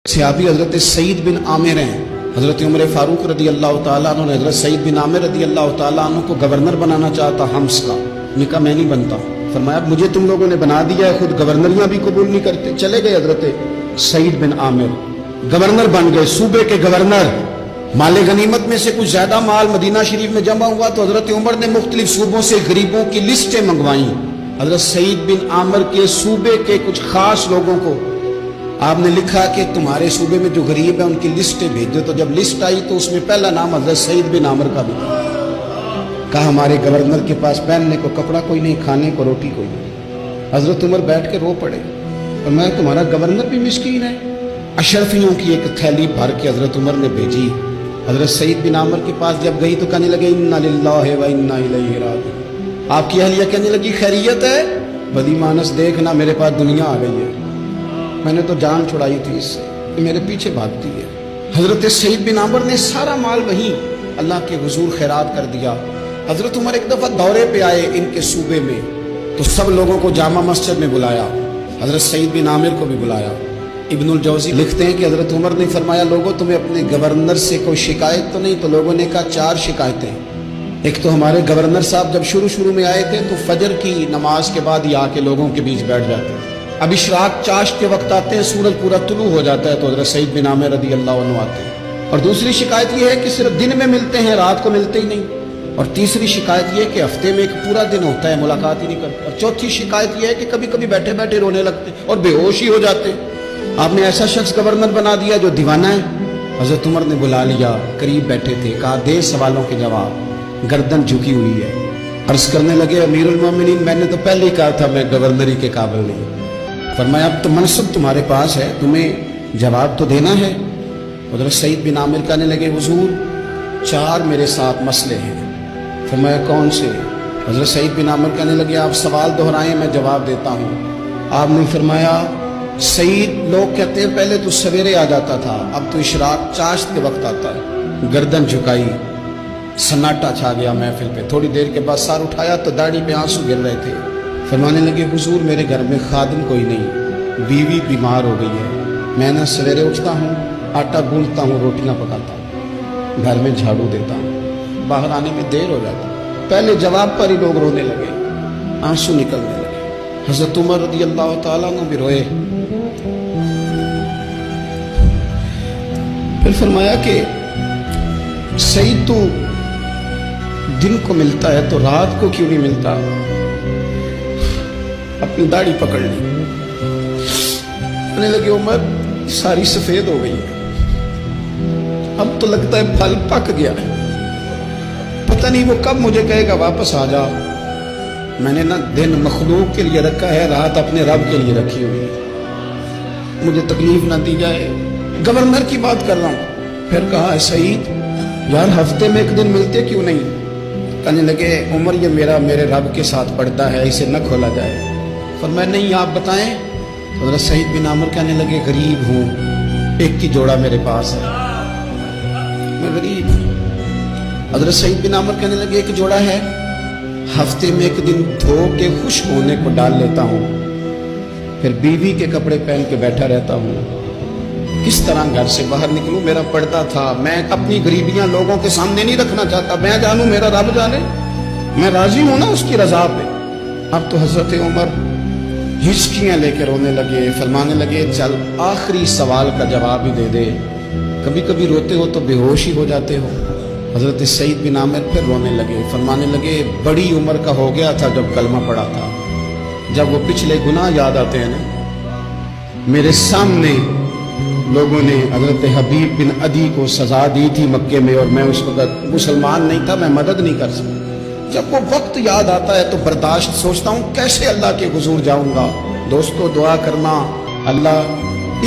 सहाबी हज़रत सईद बिन आमिर हैं। हज़रत उमर फारूक रदी अल्लाह ताला अन्हु ने हज़रत सईद बिन आमिर रदी अल्लाह ताला अन्हु को गवर्नर बनाना चाहता हम्स का। उन्होंने कहा मैं नहीं बनता। फरमाया मुझे तुम लोगों ने बना दिया है, खुद गवर्नरियां भी कबूल नहीं करते। चले गए हज़रत सईद बिन आमिर, गवर्नर बन गए, सूबे के गवर्नर। माल गनीमत में से कुछ ज्यादा माल मदीना शरीफ में जमा हुआ तो हज़रत उमर ने मुख्तलिफ सूबों से गरीबों की लिस्टें मंगवाई। हज़रत सईद बिन आमिर के सूबे के कुछ खास लोगों को आपने लिखा कि तुम्हारे सूबे में जो गरीब है उनकी लिस्टें भेजो। तो जब लिस्ट आई तो उसमें पहला नाम हज़रत सईद बिन आमिर का भी था। कहा हमारे गवर्नर के पास पहनने को कपड़ा कोई नहीं, खाने को रोटी कोई नहीं। हज़रत उमर बैठ के रो पड़े और मैं तुम्हारा गवर्नर भी मिस्कीन है। अशरफियों की एक थैली भर के हज़रत उमर ने भेजी। हज़रत सईद बिन आमिर के पास जब गई तो कहने लगे इन्ना लिल्लाहि व इन्ना इलैहि राजिऊन। आपकी अहलिया कहने लगी खैरियत है? बदी मानस देखना मेरे पास दुनिया आ गई है, मैंने तो जान छुड़ाई थी इससे, मेरे पीछे भागती है। हज़रत सईद बिन आमिर ने सारा माल वहीं अल्लाह के हुजूर खैरात कर दिया। हज़रत उमर एक दफ़ा दौरे पे आए इनके सूबे में तो सब लोगों को जामा मस्जिद में बुलाया, हज़रत सईद बिन आमिर को भी बुलाया। इब्नुल जौज़ी लिखते हैं कि हज़रत उमर ने फरमाया लोगों तुम्हें अपने गवर्नर से कोई शिकायत तो नहीं? तो लोगों ने कहा 4 शिकायतें। एक तो हमारे गवर्नर साहब जब शुरू में आए थे तो फजर की नमाज के बाद ही आके लोगों के बीच बैठ जाते थे। अब इशराक चाश्त के वक्त आते हैं, सूरज पूरा तुलू हो जाता है तो हज़रत सईद बिन आमिर रदी अल्लाह अन्हु आते हैं। और दूसरी शिकायत यह है कि सिर्फ दिन में मिलते हैं, रात को मिलते ही नहीं। और तीसरी शिकायत यह है कि हफ्ते में एक पूरा दिन होता है, मुलाकात ही नहीं करते। और चौथी शिकायत यह है कि कभी कभी बैठे बैठे रोने लगते और बेहोश ही हो जाते। आपने ऐसा शख्स गवर्नर बना दिया जो दीवाना है। हज़रत उमर ने बुला लिया, करीब बैठे थे, कहा दे सवालों के जवाब। गर्दन झुकी हुई है। अर्ज करने लगे अमीरुल मोमिनीन मैंने तो पहले ही कहा था मैं गवर्नरी के काबिल नहीं। फरमाया अब तो मनसब तुम्हारे पास है, तुम्हें जवाब तो देना है। हज़रत सईद बिन आमिर कहने लगे हुजूर 4 मेरे साथ मसले हैं। फरमाया कौन से? हज़रत सईद बिन आमिर कहने लगे आप सवाल दोहराएं मैं जवाब देता हूँ। आपने फरमाया सईद लोग कहते हैं पहले तो सवेरे आ जाता था, अब तो इशराक चाश्त के वक्त आता है। गर्दन झुकाई, सन्नाटा छा गया महफिल पे। थोड़ी देर के बाद सर उठाया तो दाढ़ी पे आंसू गिर रहे थे। फरमाने लगे हुजूर मेरे घर में खादिम कोई नहीं, बीवी बीमार हो गई है। मैं ना सवेरे उठता हूँ, आटा गूंथता हूँ, रोटियाँ पकाता हूँ, घर में झाड़ू देता हूँ, बाहर आने में देर हो जाती। पहले जवाब पर ही लोग रोने लगे, आंसू निकलने लगे। हज़रत उमर रज़ी अल्लाह ताला अन्हु भी रोए। फिर फरमाया कि सईद तू दिन को मिलता है तो रात को क्यों नहीं मिलता? अपनी दाढ़ी पकड़ ली। कहने लगे उमर सारी सफेद हो गई है, अब तो लगता है फल पक गया है, पता नहीं वो कब मुझे कहेगा वापस आ जा। मैंने ना दिन मखलूक के लिए रखा है, रात अपने रब के लिए रखी हुई है, मुझे तकलीफ ना दी जाए। गवर्नर की बात कर रहा हूं। फिर कहा सईद यार हफ्ते में एक दिन मिलते क्यों नहीं? कहने लगे उमर ये मेरे रब के साथ पड़ता है, इसे न खोला जाए। फरमाया नहीं आप बताएं। तो हज़रत सईद बिन आमिर कहने लगे गरीब हूँ, एक की जोड़ा मेरे पास है, मैं गरीब हूँ। हज़रत सईद बिन आमिर कहने लगे एक जोड़ा है, हफ्ते में एक दिन धो के खुश्क होने को डाल लेता हूँ, फिर बीवी के कपड़े पहन के बैठा रहता हूँ। किस तरह घर से बाहर निकलूं? मेरा पर्दा था, मैं अपनी गरीबियां लोगों के सामने नहीं रखना चाहता। मैं जानूं मेरा रब जाने, मैं राजी हूं ना उसकी रजा पे। अब तो हज़रत उमर हिचकियां लेकर रोने लगे। फरमाने लगे चल आखिरी सवाल का जवाब ही दे दे, कभी कभी रोते हो तो बेहोश ही हो जाते हो। हज़रत सईद बिन आमिर फिर रोने लगे। फरमाने लगे बड़ी उम्र का हो गया था जब कलमा पड़ा था, जब वो पिछले गुनाह याद आते हैं ना। मेरे सामने लोगों ने हज़रत हबीब बिन अदी को सजा दी थी मक्के में और मैं उस वक्त मुसलमान नहीं था, मैं मदद नहीं कर सकता। जब वो वक्त याद आता है तो बर्दाश्त सोचता हूँ कैसे अल्लाह के हुजूर जाऊंगा। दोस्तों दुआ करना अल्लाह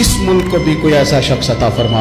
इस मुल्क को भी कोई ऐसा शख्स अता फरमा।